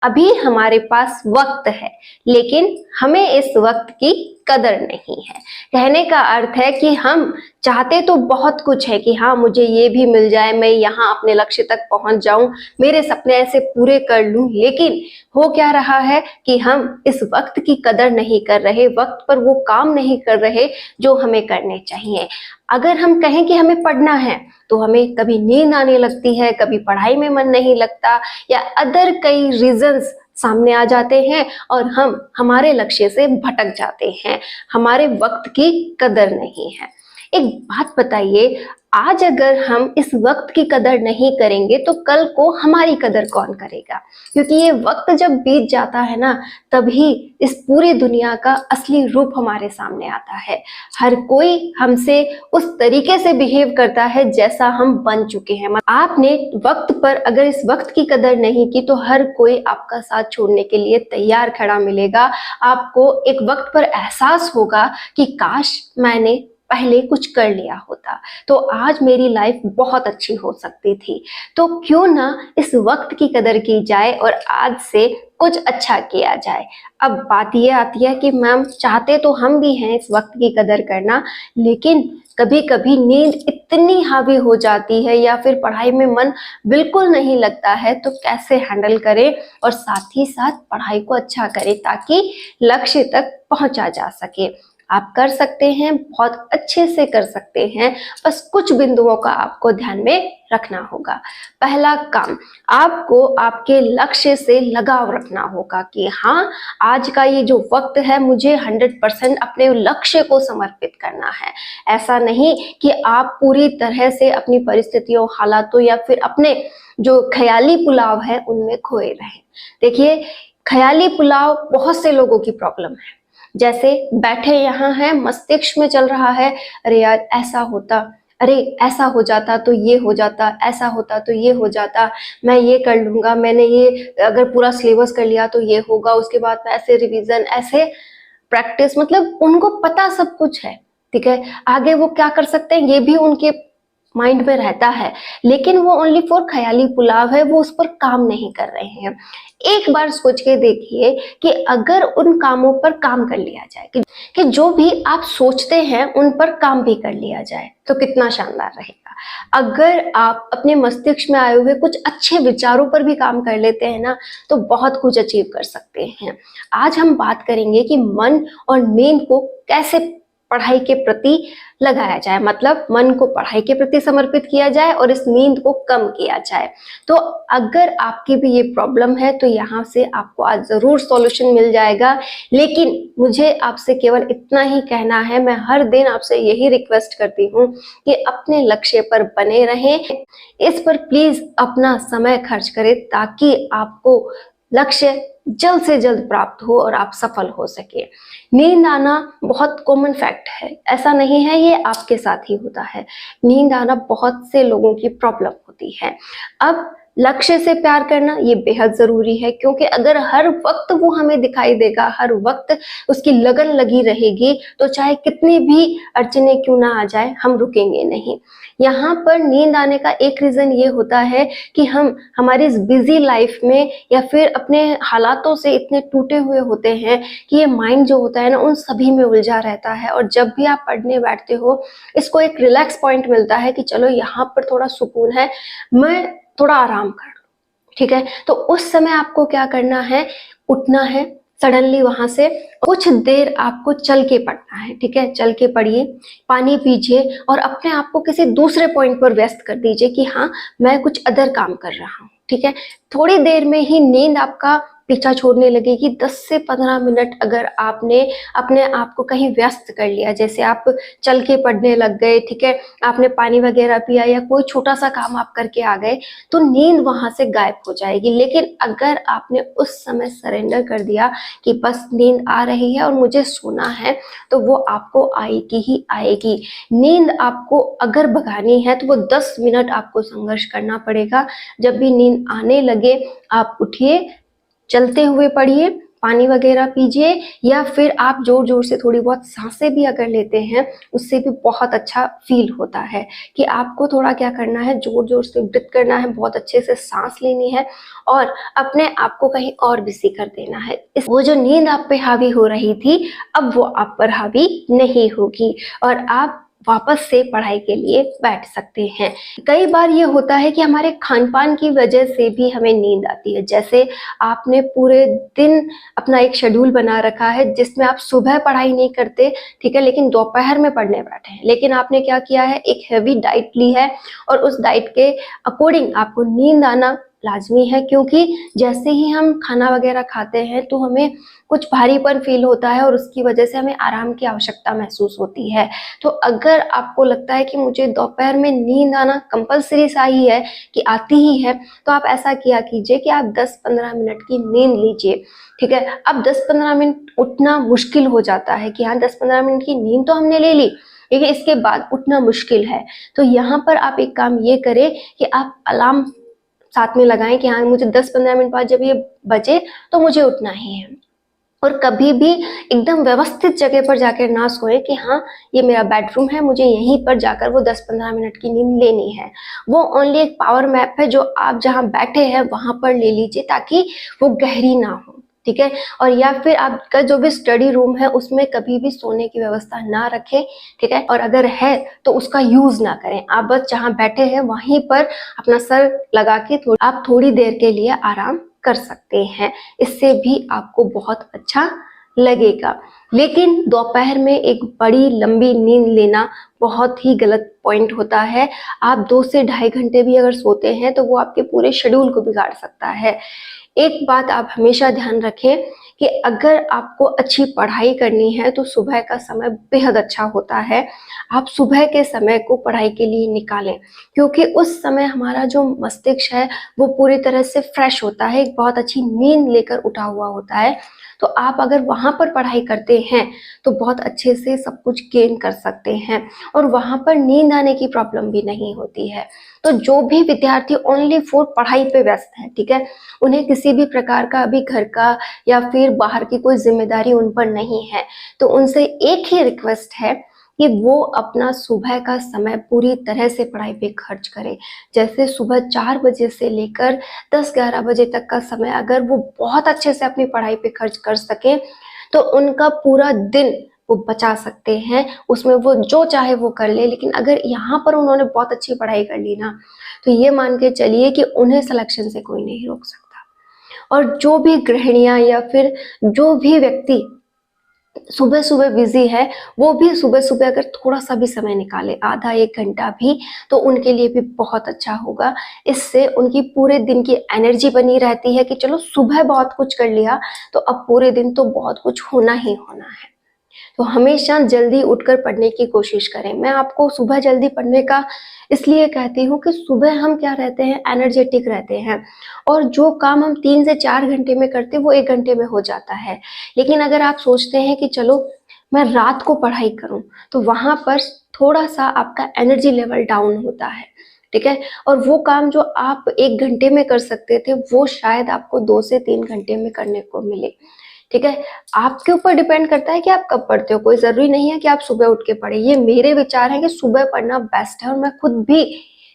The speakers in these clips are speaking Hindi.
अभी हमारे पास वक्त है, लेकिन हमें इस वक्त की कदर नहीं है। कहने का अर्थ है कि हम चाहते तो बहुत कुछ है कि हाँ मुझे ये भी मिल जाए, मैं यहाँ अपने लक्ष्य तक पहुंच जाऊं, मेरे सपने ऐसे पूरे कर लूं, लेकिन हो क्या रहा है कि हम इस वक्त की कदर नहीं कर रहे, वक्त पर वो काम नहीं कर रहे जो हमें करने चाहिए। अगर हम कहें कि हमें पढ़ना है तो हमें कभी नींद आने लगती है, कभी पढ़ाई में मन नहीं लगता, या अदर कई रीजंस सामने आ जाते हैं और हम हमारे लक्ष्य से भटक जाते हैं, हमारे वक्त की कदर नहीं है। एक बात बताइए, आज अगर हम इस वक्त की कदर नहीं करेंगे तो कल को हमारी कदर कौन करेगा? क्योंकि ये वक्त जब बीत जाता है ना, तभी इस पूरी दुनिया का असली रूप हमारे सामने आता है। हर कोई हमसे उस तरीके से बिहेव करता है जैसा हम बन चुके हैं। आपने वक्त पर अगर इस वक्त की कदर नहीं की तो हर कोई आपका साथ छोड़ने के लिए तैयार खड़ा मिलेगा। आपको एक वक्त पर एहसास होगा कि काश मैंने पहले कुछ कर लिया होता तो आज मेरी लाइफ बहुत अच्छी हो सकती थी। तो क्यों ना इस वक्त की कदर की जाए और आज से कुछ अच्छा किया जाए। अब बात ये आती है कि मैम चाहते तो हम भी हैं इस वक्त की कदर करना, लेकिन कभी कभी नींद इतनी हावी हो जाती है या फिर पढ़ाई में मन बिल्कुल नहीं लगता है, तो कैसे हैंडल करें और साथ ही साथ पढ़ाई को अच्छा करें ताकि लक्ष्य तक पहुंचा जा सके। आप कर सकते हैं, बहुत अच्छे से कर सकते हैं, बस कुछ बिंदुओं का आपको ध्यान में रखना होगा। पहला काम, आपको आपके लक्ष्य से लगाव रखना होगा कि हाँ आज का ये जो वक्त है मुझे 100% अपने लक्ष्य को समर्पित करना है। ऐसा नहीं कि आप पूरी तरह से अपनी परिस्थितियों, हालातों या फिर अपने जो ख्याली पुलाव है उनमें खोए रहें। देखिए, ख्याली पुलाव बहुत से लोगों की प्रॉब्लम है। जैसे बैठे यहाँ हैं, मस्तिष्क में चल रहा है, अरे यार ऐसा होता, अरे ऐसा हो जाता तो ये हो जाता, ऐसा होता तो ये हो जाता, मैं ये कर लूंगा, मैंने ये अगर पूरा सिलेबस कर लिया तो ये होगा, उसके बाद में ऐसे रिवीजन, ऐसे प्रैक्टिस, मतलब उनको पता सब कुछ है। ठीक है, आगे वो क्या कर सकते हैं ये भी उनके माइंड में रहता है, लेकिन वो ओनली फॉर ख्याली पुलाव है, वो उस पर काम नहीं कर रहे हैं। एक बार सोच के देखिए कि अगर उन कामों पर काम कर लिया जाए कि जो भी आप सोचते हैं उन पर काम भी कर लिया जाए तो कितना शानदार रहेगा। अगर आप अपने मस्तिष्क में आए हुए कुछ अच्छे विचारों पर भी काम कर लेते हैं ना, तो बहुत कुछ अचीव कर सकते हैं। आज हम बात करेंगे कि मन और नींद को कैसे पढ़ाई के प्रति लगाया जाए, मतलब मन को पढ़ाई के प्रति समर्पित किया जाए और इस नींद को कम किया जाए। तो अगर आपकी भी ये प्रॉब्लम है तो यहाँ से आपको आज जरूर सॉल्यूशन मिल जाएगा। लेकिन मुझे आपसे केवल इतना ही कहना है, मैं हर दिन आपसे यही रिक्वेस्ट करती हूँ कि अपने लक्ष्य पर बने रहें, इस पर प्लीज अपना समय खर्च करें ताकि आपको लक्ष्य जल्द से जल्द प्राप्त हो और आप सफल हो सके। नींद आना बहुत कॉमन फैक्ट है, ऐसा नहीं है ये आपके साथ ही होता है। नींद आना बहुत से लोगों की प्रॉब्लम होती है। अब लक्ष्य से प्यार करना ये बेहद जरूरी है, क्योंकि अगर हर वक्त वो हमें दिखाई देगा, हर वक्त उसकी लगन लगी रहेगी, तो चाहे कितनी भी अड़चने क्यों ना आ जाए हम रुकेंगे नहीं। यहाँ पर नींद आने का एक रीजन ये होता है कि हम हमारी इस बिजी लाइफ में या फिर अपने हालातों से इतने टूटे हुए होते हैं कि ये माइंड जो होता है ना उन सभी में उलझा रहता है, और जब भी आप पढ़ने बैठते हो इसको एक रिलैक्स पॉइंट मिलता है कि चलो यहाँ पर थोड़ा सुकून है, मैं थोड़ा आराम कर लूं। ठीक है, तो उस समय आपको क्या करना है, उठना है सडनली वहां से, कुछ देर आपको चल के पढ़ना है। ठीक है, चल के पढ़िए, पानी पीजिए और अपने आप को किसी दूसरे पॉइंट पर व्यस्त कर दीजिए कि हाँ मैं कुछ अदर काम कर रहा हूँ। ठीक है, थोड़ी देर में ही नींद आपका पीछा छोड़ने लगेगी। 10 से 15 मिनट अगर आपने अपने आप को कहीं व्यस्त कर लिया, जैसे आप चल के पढ़ने लग गए, ठीक है, आपने पानी वगैरह पिया या कोई छोटा सा काम आप करके आ गए, तो नींद वहां से गायब हो जाएगी। लेकिन अगर आपने उस समय सरेंडर कर दिया कि बस नींद आ रही है और मुझे सोना है, तो वो आपको आएगी ही आएगी। नींद आपको अगर भगानी है तो वो 10 मिनट आपको संघर्ष करना पड़ेगा। जब भी नींद आने लगे आप उठिए, चलते हुए पढ़िए, पानी वगैरह पीजिए, या फिर आप जोर जोर से थोड़ी बहुत सांसें भी अगर लेते हैं उससे भी बहुत अच्छा फील होता है। कि आपको थोड़ा क्या करना है, जोर जोर से ब्रीथ करना है, बहुत अच्छे से सांस लेनी है और अपने आप को कहीं और बिजी कर देना है। वो जो नींद आप पे हावी हो रही थी अब वो आप पर हावी नहीं होगी और आप वापस से पढ़ाई के लिए बैठ सकते हैं। कई बार ये होता है कि हमारे खान पान की वजह से भी हमें नींद आती है। जैसे आपने पूरे दिन अपना एक शेड्यूल बना रखा है जिसमें आप सुबह पढ़ाई नहीं करते, ठीक है, लेकिन दोपहर में पढ़ने बैठे हैं। लेकिन आपने क्या किया है, एक हेवी डाइट ली है और उस डाइट के अकॉर्डिंग आपको नींद आना लाजमी है, क्योंकि जैसे ही हम खाना वगैरह खाते हैं तो हमें कुछ भारीपन फील होता है और उसकी वजह से हमें आराम की आवश्यकता महसूस होती है। तो अगर आपको लगता है कि मुझे दोपहर में नींद आना कंपलसरी सा ही है कि आती ही है, तो आप ऐसा किया कीजिए कि आप 10-15 मिनट की नींद लीजिए, ठीक है। अब 10-15 मिनट उठना मुश्किल हो जाता है कि हाँ 10-15 मिनट की नींद तो हमने ले ली, लेकिन इसके बाद उठना मुश्किल है। तो यहाँ पर आप एक काम ये करें कि आप अलार्म साथ में लगाएं कि हाँ मुझे 10-15 मिनट बाद जब ये बजे तो मुझे उठना ही है। और कभी भी एकदम व्यवस्थित जगह पर जाकर ना सोए कि हाँ ये मेरा बेडरूम है, मुझे यहीं पर जाकर वो 10-15 मिनट की नींद लेनी है। वो ओनली एक पावर मैप है जो आप जहाँ बैठे हैं वहां पर ले लीजिए ताकि वो गहरी ना हो, ठीक है। और या फिर आपका जो भी स्टडी रूम है उसमें कभी भी सोने की व्यवस्था ना रखें, ठीक है। और अगर है तो उसका यूज ना करें, आप बस जहाँ बैठे हैं वहीं पर अपना सर लगा के आप थोड़ी देर के लिए आराम कर सकते हैं। इससे भी आपको बहुत अच्छा लगेगा। लेकिन दोपहर में एक बड़ी लंबी नींद लेना बहुत ही गलत पॉइंट होता है। आप 2 से ढाई घंटे भी अगर सोते हैं तो वो आपके पूरे शेड्यूल को बिगाड़ सकता है। एक बात आप हमेशा ध्यान रखें कि अगर आपको अच्छी पढ़ाई करनी है तो सुबह का समय बेहद अच्छा होता है। आप सुबह के समय को पढ़ाई के लिए निकालें, क्योंकि उस समय हमारा जो मस्तिष्क है वो पूरी तरह से फ्रेश होता है, एक बहुत अच्छी नींद लेकर उठा हुआ होता है। तो आप अगर वहाँ पर पढ़ाई करते हैं तो बहुत अच्छे से सब कुछ गेन कर सकते हैं और वहाँ पर नींद आने की प्रॉब्लम भी नहीं होती है। तो जो भी विद्यार्थी ओनली फॉर पढ़ाई पे व्यस्त है, ठीक है, उन्हें किसी भी प्रकार का अभी घर का या फिर बाहर की कोई जिम्मेदारी उन पर नहीं है, तो उनसे एक ही रिक्वेस्ट है कि वो अपना सुबह का समय पूरी तरह से पढ़ाई पे खर्च करें। जैसे सुबह 4 बजे से लेकर 10-11 बजे तक का समय अगर वो बहुत अच्छे से अपनी पढ़ाई पे खर्च कर सके तो उनका पूरा दिन वो बचा सकते हैं, उसमें वो जो चाहे वो कर ले। लेकिन अगर यहाँ पर उन्होंने बहुत अच्छी पढ़ाई कर ली ना तो ये मान के चलिए कि उन्हें सिलेक्शन से कोई नहीं रोक सकता। और जो भी गृहिणियां या फिर जो भी व्यक्ति सुबह सुबह बिजी है वो भी सुबह सुबह अगर थोड़ा सा भी समय निकाले, आधा 1 घंटा भी, तो उनके लिए भी बहुत अच्छा होगा। इससे उनकी पूरे दिन की एनर्जी बनी रहती है कि चलो सुबह बहुत कुछ कर लिया तो अब पूरे दिन तो बहुत कुछ होना ही होना है। तो हमेशा जल्दी उठकर पढ़ने की कोशिश करें। मैं आपको सुबह जल्दी पढ़ने का इसलिए कहती हूँ कि सुबह हम क्या रहते हैं, एनर्जेटिक रहते हैं और जो काम हम 3 से 4 घंटे में करते हैं वो 1 घंटे में हो जाता है। लेकिन अगर आप सोचते हैं कि चलो मैं रात को पढ़ाई करूं तो वहां पर थोड़ा सा आपका एनर्जी लेवल डाउन होता है, ठीक है। और वो काम जो आप 1 घंटे में कर सकते थे वो शायद आपको 2 से 3 घंटे में करने को मिले, ठीक है। आपके ऊपर डिपेंड करता है कि आप कब पढ़ते हो, कोई जरूरी नहीं है कि आप सुबह उठ के पढ़े। ये मेरे विचार हैं कि सुबह पढ़ना बेस्ट है और मैं खुद भी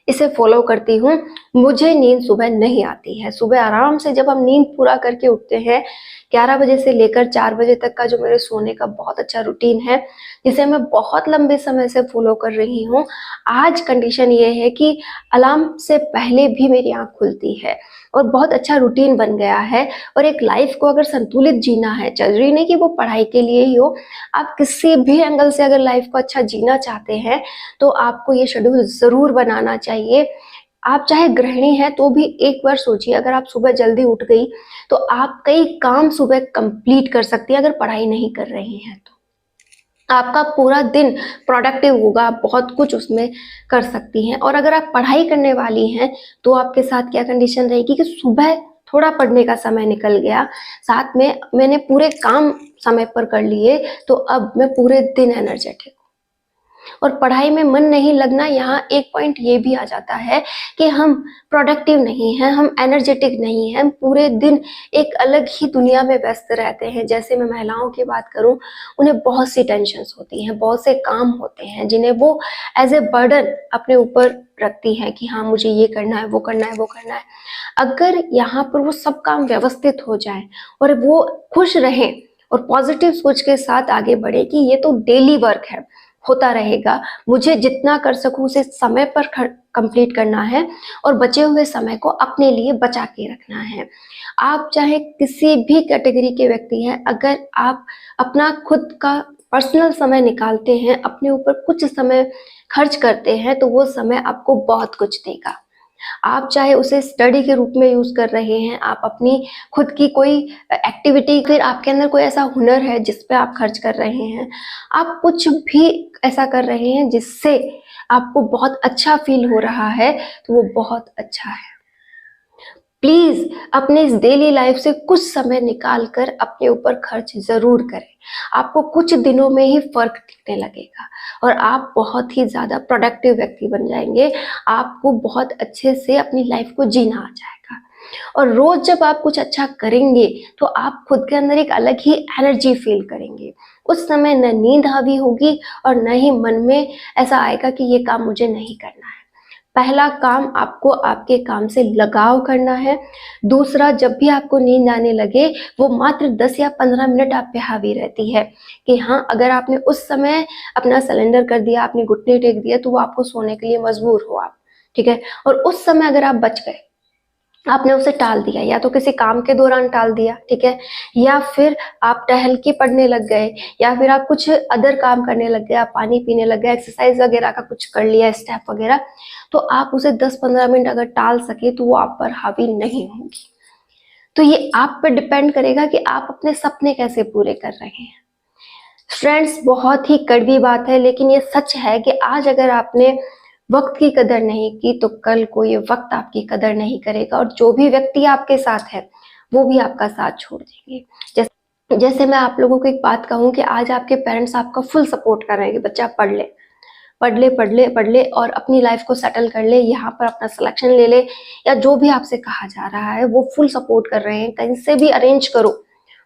इसे फॉलो करती हूँ। मुझे नींद सुबह नहीं आती है। सुबह आराम से जब हम नींद पूरा करके उठते हैं 11 बजे से लेकर 4 बजे तक का जो मेरे सोने का बहुत अच्छा रूटीन है जिसे मैं बहुत लंबे समय से फॉलो कर रही हूँ। आज कंडीशन ये है कि अलार्म से पहले भी मेरी आंख खुलती है और बहुत अच्छा रूटीन बन गया है। और एक लाइफ को अगर संतुलित जीना है, जरूरी नहीं कि वो पढ़ाई के लिए ही हो, आप किसी भी एंगल से अगर लाइफ को अच्छा जीना चाहते हैं तो आपको ये शेड्यूल जरूर बनाना चाहिए। आप चाहे गृहिणी हैं तो भी एक बार सोचिए, अगर आप सुबह जल्दी उठ गई तो आप कई काम सुबह कंप्लीट कर सकती हैं। अगर पढ़ाई नहीं कर रही हैं तो आपका पूरा दिन प्रोडक्टिव होगा, आप बहुत कुछ उसमें कर सकती हैं। और अगर आप पढ़ाई करने वाली हैं तो आपके साथ क्या कंडीशन रहेगी कि सुबह थोड़ा पढ़ने का समय निकल गया, साथ में मैंने पूरे काम समय पर कर लिए, तो अब मैं पूरे दिन एनर्जेटिक हूँ। और पढ़ाई में मन नहीं लगना, यहाँ एक पॉइंट ये भी आ जाता है कि हम प्रोडक्टिव नहीं हैं, हम एनर्जेटिक नहीं हैं, हम पूरे दिन एक अलग ही दुनिया में व्यस्त रहते हैं। जैसे मैं महिलाओं की बात करूं, उन्हें बहुत सी टेंशन्स होती हैं, बहुत से काम होते हैं जिन्हें वो एज ए बर्डन अपने ऊपर रखती हैं कि हाँ मुझे ये करना है, वो करना है, वो करना है। अगर यहाँ पर वो सब काम व्यवस्थित हो जाए और वो खुश रहें और पॉजिटिव सोच के साथ आगे बढ़े कि ये तो डेली वर्क है, होता रहेगा, मुझे जितना कर सकूं उसे समय पर कंप्लीट करना है और बचे हुए समय को अपने लिए बचा के रखना है। आप चाहे किसी भी कैटेगरी के व्यक्ति हैं, अगर आप अपना खुद का पर्सनल समय निकालते हैं, अपने ऊपर कुछ समय खर्च करते हैं, तो वो समय आपको बहुत कुछ देगा। आप चाहे उसे स्टडी के रूप में यूज कर रहे हैं, आप अपनी खुद की कोई एक्टिविटी, फिर आपके अंदर कोई ऐसा हुनर है जिस पे आप खर्च कर रहे हैं, आप कुछ भी ऐसा कर रहे हैं जिससे आपको बहुत अच्छा फील हो रहा है, तो वो बहुत अच्छा है। प्लीज अपने इस डेली लाइफ से कुछ समय निकाल कर अपने ऊपर खर्च जरूर करें। आपको कुछ दिनों में ही फर्क दिखने लगेगा और आप बहुत ही ज्यादा प्रोडक्टिव व्यक्ति बन जाएंगे। आपको बहुत अच्छे से अपनी लाइफ को जीना आ जाएगा और रोज जब आप कुछ अच्छा करेंगे तो आप खुद के अंदर एक अलग ही एनर्जी फील करेंगे। उस समय न नींद हावी होगी और न ही मन में ऐसा आएगा कि ये काम मुझे नहीं करना है। पहला काम, आपको आपके काम से लगाव करना है। दूसरा, जब भी आपको नींद आने लगे, वो मात्र 10 या 15 मिनट आप पे हावी रहती है कि हाँ, अगर आपने उस समय अपना सिलेंडर कर दिया, आपने घुटने टेक दिया, तो वो आपको सोने के लिए मजबूर हो आप, ठीक है। और उस समय अगर आप बच गए, आपने उसे टाल दिया, या तो किसी काम के दौरान टाल दिया, ठीक है, या फिर आप टहल के पढ़ने लग गए, या फिर आप कुछ अदर काम करने लग गए, आप पानी पीने लग गए, एक्सरसाइज वगैरह का कुछ कर लिया, स्टेप वगैरह, तो आप उसे 10-15 मिनट अगर टाल सके तो वो आप पर हावी नहीं होगी। तो ये आप पर डिपेंड करेगा कि आप अपने सपने कैसे पूरे कर रहे हैं। फ्रेंड्स, बहुत ही कड़वी बात है लेकिन ये सच है कि आज अगर आपने वक्त की कदर नहीं की तो कल को ये वक्त आपकी कदर नहीं करेगा और जो भी व्यक्ति आपके साथ है वो भी आपका साथ छोड़ देंगे। जैसे मैं आप लोगों को एक बात कहूँ कि आज आपके पेरेंट्स आपका फुल सपोर्ट कर रहे हैं कि बच्चा पढ़ ले, पढ़ ले, पढ़ ले, पढ़ ले और अपनी लाइफ को सेटल कर ले, यहाँ पर अपना सिलेक्शन ले ले, या जो भी आपसे कहा जा रहा है वो फुल सपोर्ट कर रहे हैं। कहीं से भी अरेंज करो,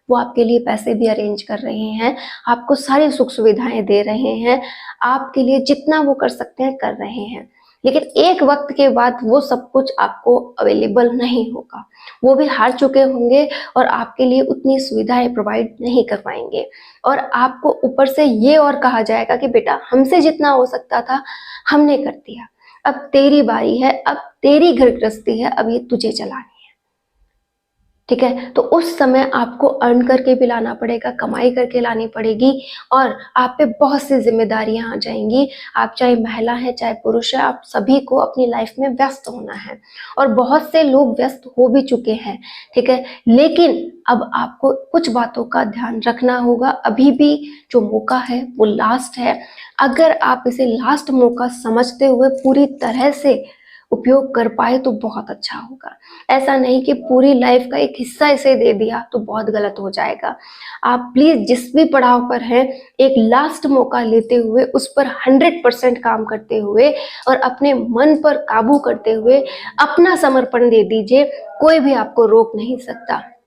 वो आपके लिए पैसे भी अरेंज कर रहे हैं, आपको सारी सुख सुविधाएं दे रहे हैं, आपके लिए जितना वो कर सकते हैं कर रहे हैं। लेकिन एक वक्त के बाद वो सब कुछ आपको अवेलेबल नहीं होगा, वो भी हार चुके होंगे और आपके लिए उतनी सुविधाएं प्रोवाइड नहीं कर पाएंगे और आपको ऊपर से ये और कहा जाएगा कि बेटा हमसे जितना हो सकता था हमने कर दिया, अब तेरी बारी है, अब तेरी घर गृहस्थी है, अब ये तुझे चलानी है, ठीक है। तो उस समय आपको अर्न करके भी लाना पड़ेगा, कमाई करके लानी पड़ेगी और आप पे बहुत सी जिम्मेदारियां आ जाएंगी। आप चाहे महिला है चाहे पुरुष है, आप सभी को अपनी लाइफ में व्यस्त होना है और बहुत से लोग व्यस्त हो भी चुके हैं, ठीक है। लेकिन अब आपको कुछ बातों का ध्यान रखना होगा। अभी भी जो मौका है वो लास्ट है। अगर आप इसे लास्ट मौका समझते हुए पूरी तरह से उपयोग कर पाए तो बहुत अच्छा होगा। ऐसा नहीं कि पूरी लाइफ का एक हिस्सा इसे दे दिया तो बहुत गलत हो जाएगा। आप प्लीज जिस भी पड़ाव पर हैं, एक लास्ट मौका लेते हुए उस पर 100% काम करते हुए और अपने मन पर काबू करते हुए अपना समर्पण दे दीजिए, कोई भी आपको रोक नहीं सकता।